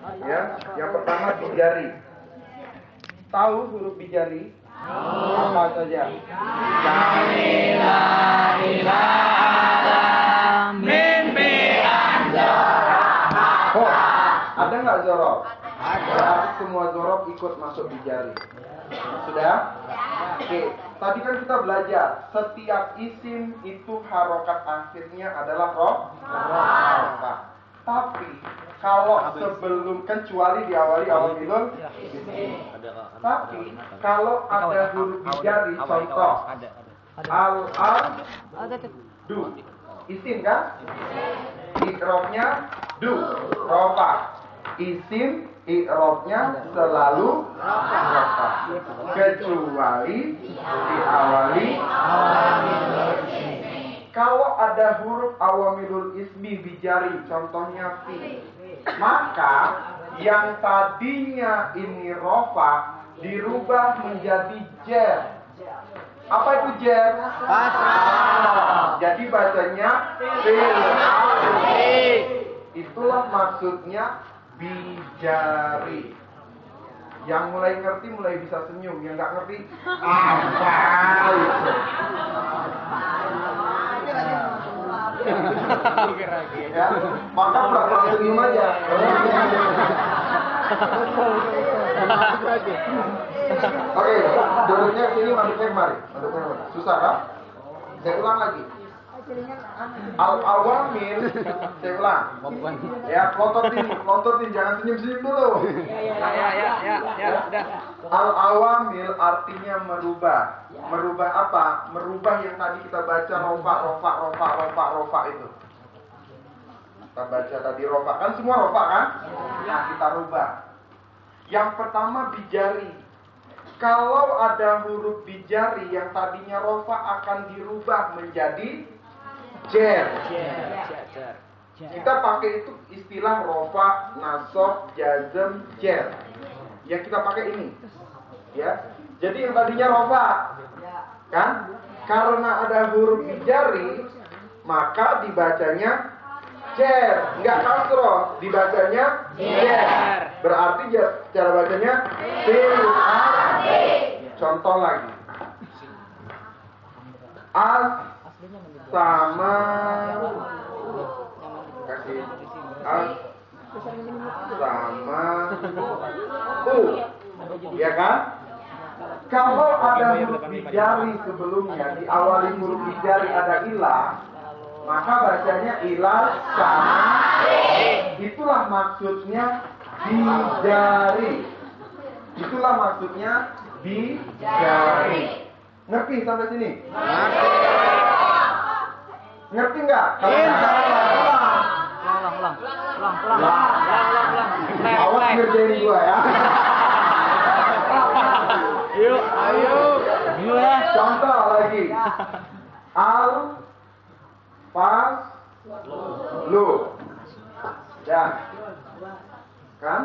Ya, yang pertama bijari. Tahu huruf bijari? Apa saja? Oh, ada nggak zorob? Ada. Semua zorob ikut masuk bijari. Sudah? Oke, tadi kan kita belajar setiap isim itu harokat akhirnya adalah rofah. Tapi kalau sebelum, kecuali diawali awamilul isim. Tapi kalau ada huruf bijari, contoh du, isim kan? Ikrofnya du, rofah. Isim i'robnya selalu rofah, kecuali diawali awamilul ismi. Kalau ada huruf awamilul ismi bijari, contohnya fi, maka yang tadinya ini rofah dirubah menjadi jer. Apa itu jer? Jadi bacanya fil. Itulah maksudnya bijari. Yang mulai ngerti mulai bisa senyum, yang nggak ngerti apa itu? Ya, maka pura-pura senyum aja. Oke, duduknya sini, maduknya kemari. Susah kan? Saya ulang lagi. Al-awamil, saya ulang. Ya, lontotin, jangan senyum-senyum dulu. Ya, udah. Al-awamil artinya merubah. Merubah apa? Merubah yang tadi kita baca rofa itu. Kita baca tadi rofa, kan semua rofa kan? Nah, kita rubah. Yang pertama bijari. Kalau ada huruf bijari yang tadinya rofa akan dirubah menjadi jer. Kita pakai itu istilah rofa, nasob, jazm, jer. Yang kita pakai ini, ya. Jadi yang tadinya rofa, kan? Karena ada huruf bijari, maka dibacanya jer, nggak kasroh, dibacanya jer. Berarti cara bacanya fil. Contoh lagi. Sama kasih sama ya kan? Kalau ada huruf bijari sebelumnya, diawali huruf bijari ada ilah, maka bacanya ilah sama. Itulah maksudnya bijari. Itulah maksudnya bijari. Ngerti sampai sini? Ngerti nggak? Kalau ulang. Awas ngerjain gua ya. Ayo. Contoh lagi. Al, pas, lu. Ya. Kan?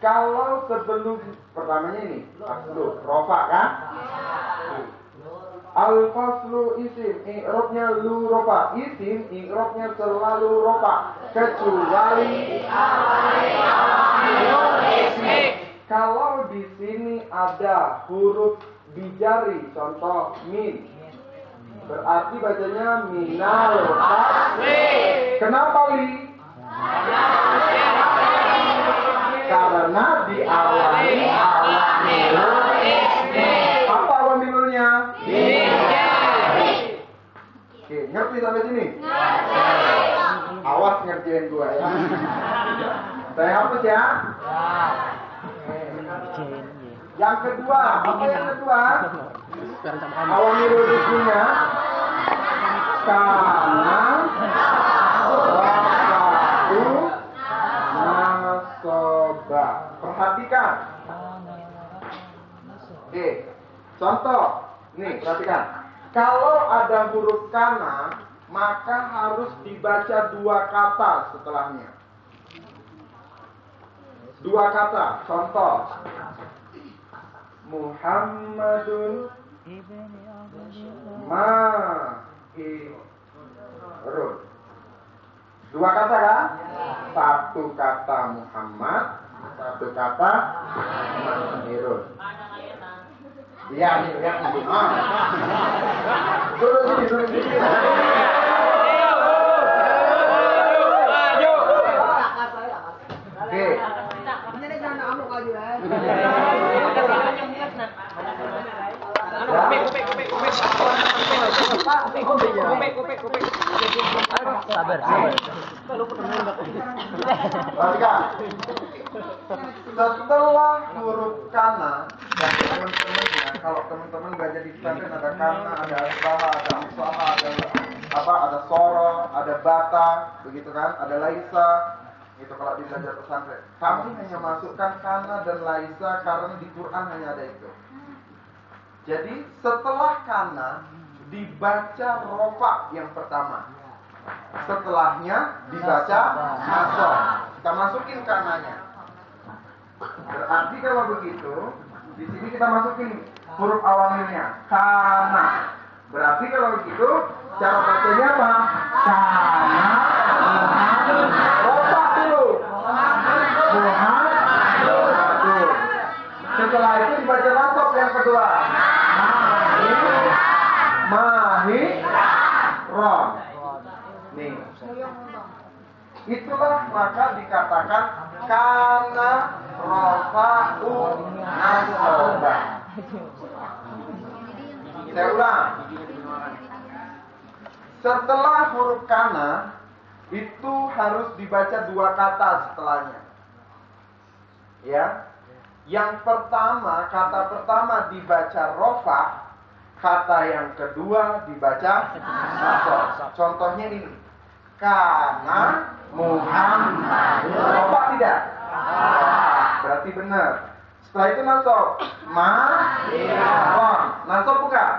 Kalau sebelum pertamanya ini, aslu, rofa kan? Al-faslu isim, i'robnya lu rofa. Isim, i'robnya selalu rofa, kecuali kalau di sini ada huruf bijari, contoh min, berarti bacanya minal fasli. Kenapa li? Karena diawali awamilul ismi. Apa awamilulnya? Oke, ngerti sampai sini? Awas ngerjain gua ya. Saya hapus ya. Yang kedua, apa yang kedua? Awamilul isminya karena waktu nasoba. Perhatikan. Oke, contoh. Nih, perhatikan. Kalau ada huruf kana, maka harus dibaca dua kata setelahnya. Dua kata. Contoh. Muhammadun mahirun. Dua kata kan? Satu kata Muhammad, kata Manirun. Iya, lihat ini. Turun sini. Oke. Sabar. Setelah huruf kana dan teman-temannya, kalau teman-teman belajar di pesantren ada kana, ada asbaha, ada amsaha, ada soro, ada bata, begitu kan? Ada laisa. Itu kalau di belajar pesantren. Kami hanya masukkan kana dan laisa karena di Quran hanya ada itu. Jadi setelah kana dibaca rofa yang pertama. Setelahnya dibaca nasab. Kita masukin kananya. Berarti kalau begitu, di sini kita masukin huruf awalnya kana. Berarti kalau begitu, cara bacanya apa? Kana. Rofa dulu. Muhammad. Setelah itu dibaca nasab yang kedua. Mahi. Ron. Nih. Itulah maka dikatakan kana rofa'u nasoba. Saya ulang. Setelah huruf kana itu harus dibaca dua kata setelahnya. Ya. Yang pertama, kata pertama dibaca rofa, kata yang kedua dibaca nasab. Contohnya ini. Kana Muhammad. Rofa tidak? Berarti benar. Setelah itu nasab. Ron. Nasab bukan?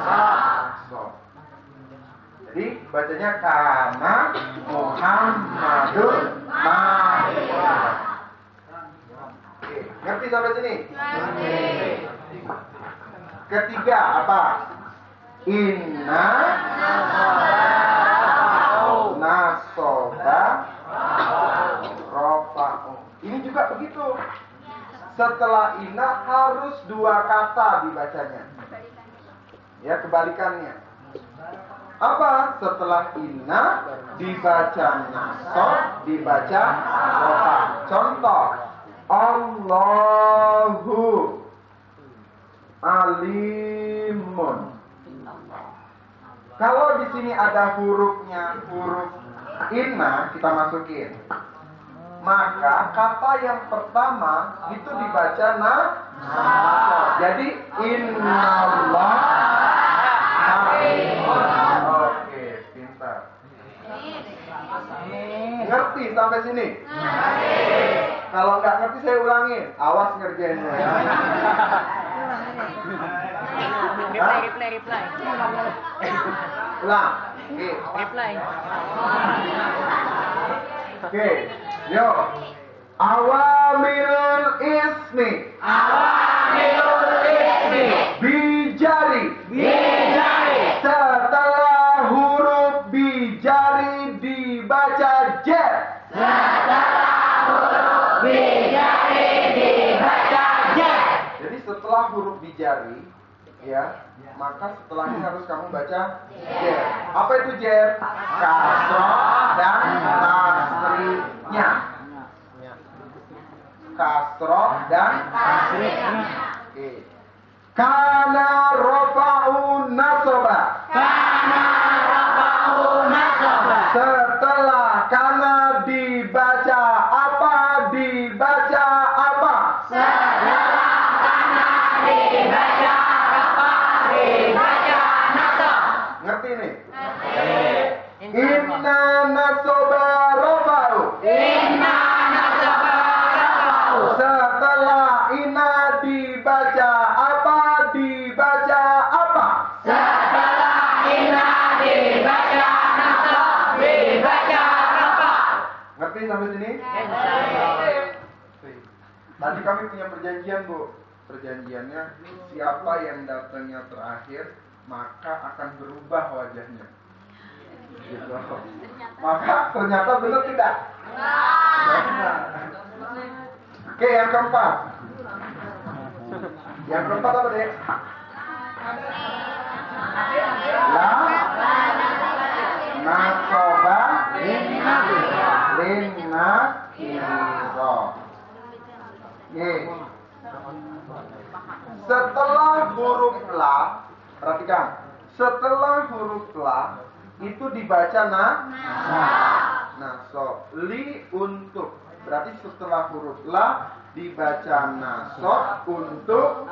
Nasab. Jadi bacanya kana Muhammadun Mahir. Oke, ngerti sampai sini? Ketiga apa? Inna nasoba rofa'u. Ini juga begitu. Setelah inna harus dua kata dibacanya. Ya, kebalikannya. Apa? Setelah inna dibaca nasob, dibaca rofa. Contoh, Allahu alimun. Kalau di sini ada hurufnya, huruf inna kita masukin. Maka kata yang pertama itu dibaca nasab. Jadi innallah alimun. Oke, pintar. Ngerti sampai sini? Kalau nggak ngerti saya ulangin. Awas ngerjainnya. Reply. Ulang. Oke. Reply. Oke. Yuk. Awamirul ismi. Bijari. Setelah huruf bijari dibaca jet. Jadi setelah huruf bijari, ya, maka setelahnya harus kamu baca jet. Apa itu jet? Kasroh dan tasrihnya. Kasroh dan tasrihnya. Oke. Kana rofa'u nasoba. Setelah kana dibaca apa? Dibaca apa? Ngerti nih? Inna nasoba rofa'u. Setelah inna dibaca apa? Dibaca apa? Ngerti sampai sini? Tadi kami punya perjanjian, Bu. Perjanjiannya siapa yang datangnya terakhir maka akan berubah wajahnya. Gitu. Maka ternyata benar tidak? Benar. Oke, yang keempat. Yang keempat apa, Dek? La nasoba linna kiro. Setelah huruf la, perhatikan. Setelah huruf la itu dibaca nasob. Li untuk. Berarti setelah huruf la dibaca nasob untuk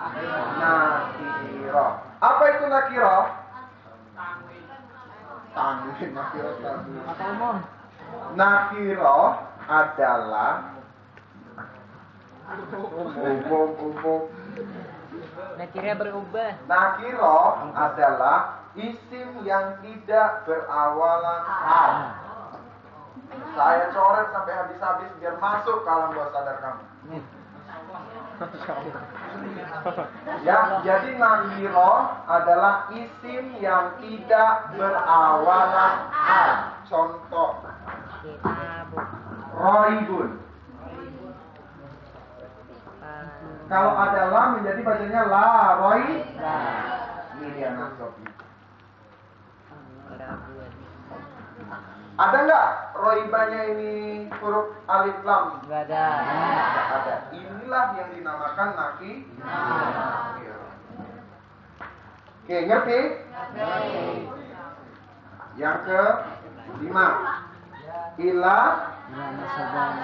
nakiro. Apa itu nakiro? Tanwin. Nakiro tanwin. Nakiro adalah umum. Nakira berubah. Nakiro adalah isim yang tidak berawalan hal. Saya coret sampai habis-habis biar masuk ke alam bawah sadar kamu. Ya, jadi nakiro adalah isim yang tidak berawalan hal. Contoh, roibun. Kalau ada la menjadi bacanya la roi. Ini dia nasobnya. Ada nggak roibanya ini huruf alif lam? Nggak ada. Nggak ada. Inilah yang dinamakan nakiro. Oke, ngerti? Yang ke-5. Ila nasoba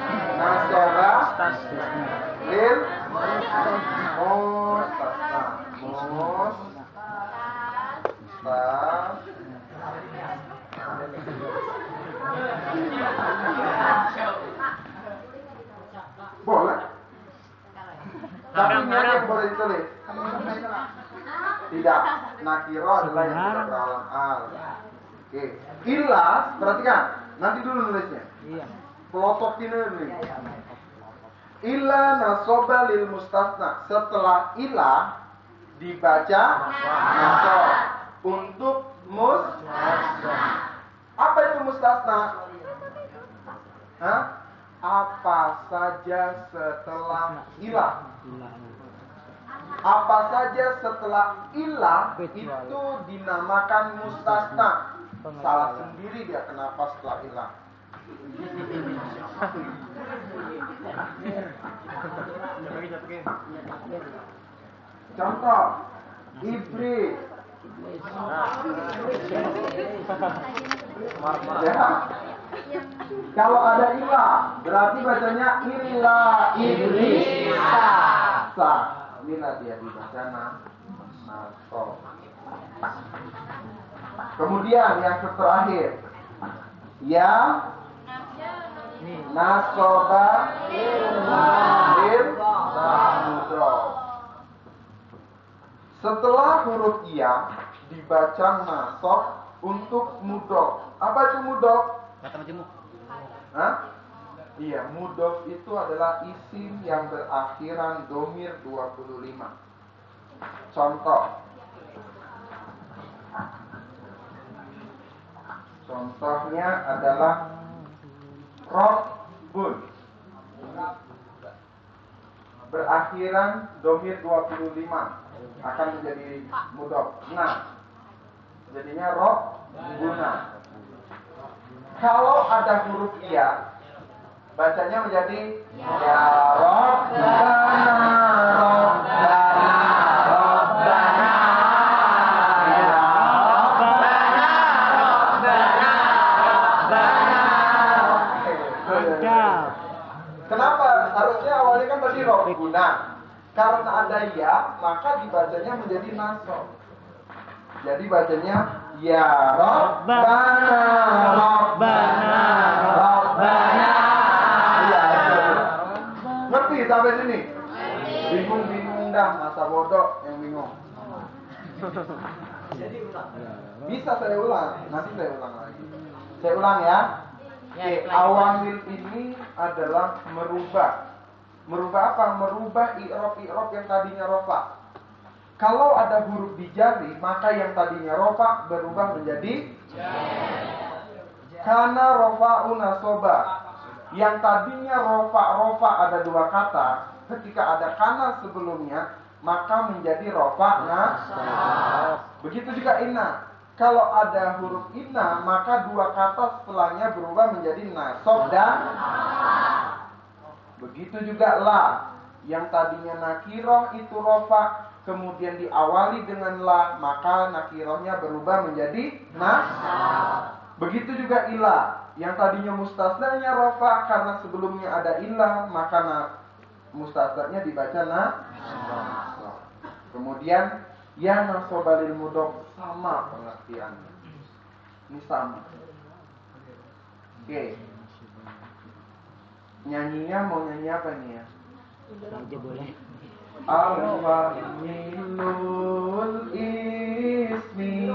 lil boleh. Tapi ini yang boleh ditulis. Tidak. Nakiro adalah yang tidak berawalan al. Oke. Illa, perhatikan. Nanti dulu nulisnya. Iya. Pelotokin dulu nih. Illa nasoba lil mustasna. Setelah illa dibaca nasob untuk mustasna. Apa itu mustasna? Hah? Apa saja setelah illa. Apa saja setelah illa itu dinamakan mustasna. Salah sendiri dia kenapa setelah illa. Contoh, iblis. Ya. Kalau ada ilah, berarti bacanya ilah iblis. Inilah dia dibaca nasob. Kemudian yang terakhir, ya nasoba lil mudhof. Setelah huruf iya dibaca nasob untuk mudhof. Apa itu mudhof? Kata majemuk. Hah? Iya, mudhof itu adalah isim yang berakhiran domir 25. Contoh. Contohnya adalah Rabbun. Berakhiran domir 25 akan menjadi mudhof. Nah, jadinya Rabbuna. Kalau ada huruf iya, bacanya menjadi ya Rabbana, Rabbana, Rabbana, ya Rabbana, Rabbana, Rabbana. Kenapa? Harusnya awalnya kan tadi Rabbuna. Karena ada ya, maka dibacanya menjadi nasob. Jadi bacanya ya Rabbana, Rabbana, Rabbana. Iya. Ngerti sampai sini? Bingung-bingung dah, masa bodoh yang bingung. Bisa saya ulang, nanti saya ulang lagi. Saya ulang ya. Oke, awamil ini adalah merubah. Merubah apa? Merubah i'rab yang tadinya rofa. Kalau ada huruf dijari, maka yang tadinya rofa berubah menjadi karena rofa'u nasoba yang tadinya rofa ada dua kata, ketika ada kana sebelumnya, maka menjadi rofa nasab. Begitu juga inna. Kalau ada huruf inna, maka dua kata setelahnya berubah menjadi nasab dan begitu juga la. Yang tadinya nakiroh itu rofa, kemudian diawali dengan la, maka nakirohnya berubah menjadi nasab. Begitu juga ilah, yang tadinya mustasnanya rofa, karena sebelumnya ada ilah, maka mustasnanya dibaca nasab. Kemudian ya nasobalil mudhof, sama pengertiannya. Ini sama. Oke. Nyanyinya mau nyanyi apa nih ya? Aja boleh. Al-Wahilul ismi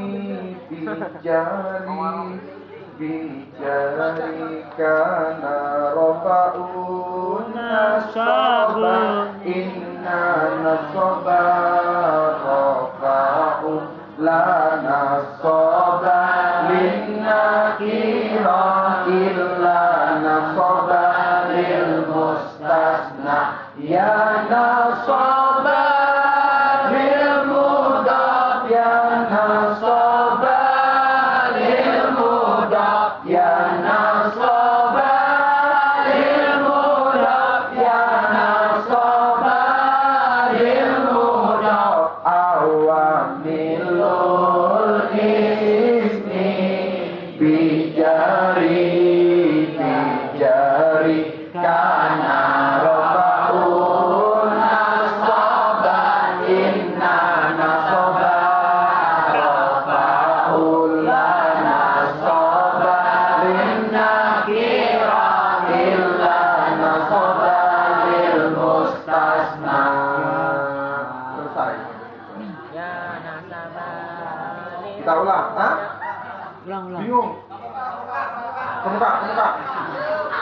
bijari kana rofa'un nasaba inna nasaba rofa'un la nasaba linna kira illa nasaba lil mustasna ya nasaba lil mudhaf ya nasaba lil mudhaf ya nasaba lil mudhaf ya nasaba lil mudhaf awamilul ismi bijari kana kita ulang, Ulang. Bingung? Kemuka.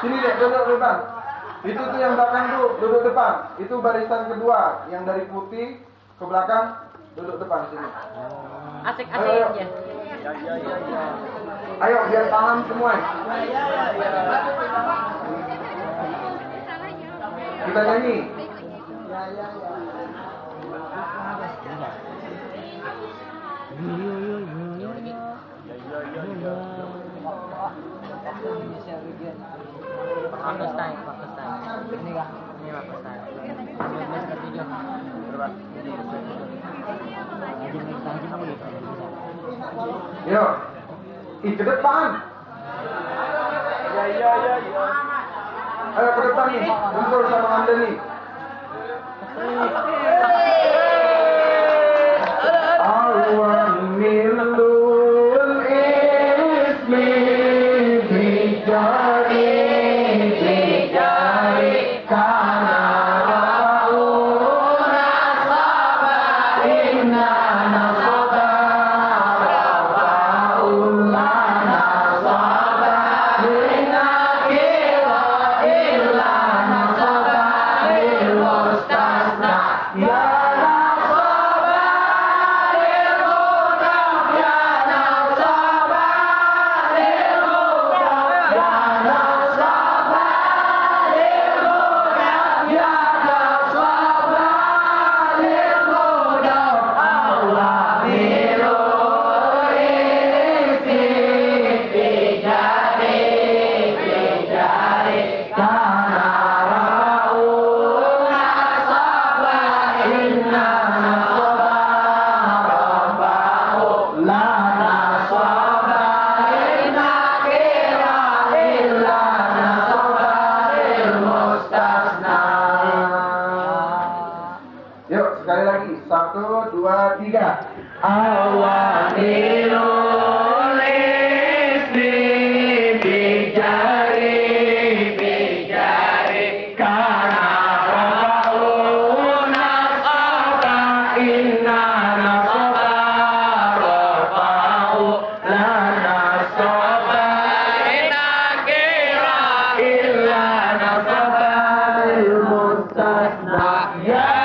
Sini deh, duduk depan. Itu tuh yang belakang duduk depan. Itu barisan kedua, yang dari putih ke belakang duduk depan sini. Asik aja. Ayo biar paham semua. Kita nyanyi. Yuk, ke depan. Ayo ke depan nih, kumpul sama Anda nih. Awamilul ismi bijari kana rauna nasaba inna nasaba rafaula nasaba inna kira illa nasaba lil mustasna ya sekali lagi, 1, 2, 3. Awamilul ismi bijari kana rafa'un nasaba inna nasaba rafa'u la nasaba inna kira illa nasaba lil mustasna ya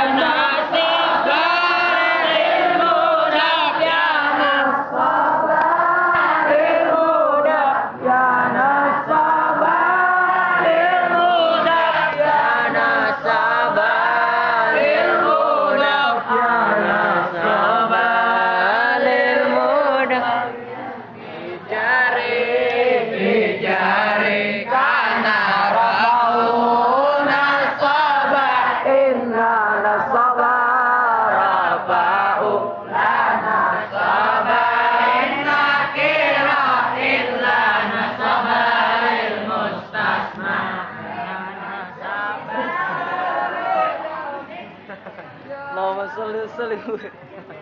kesel gue.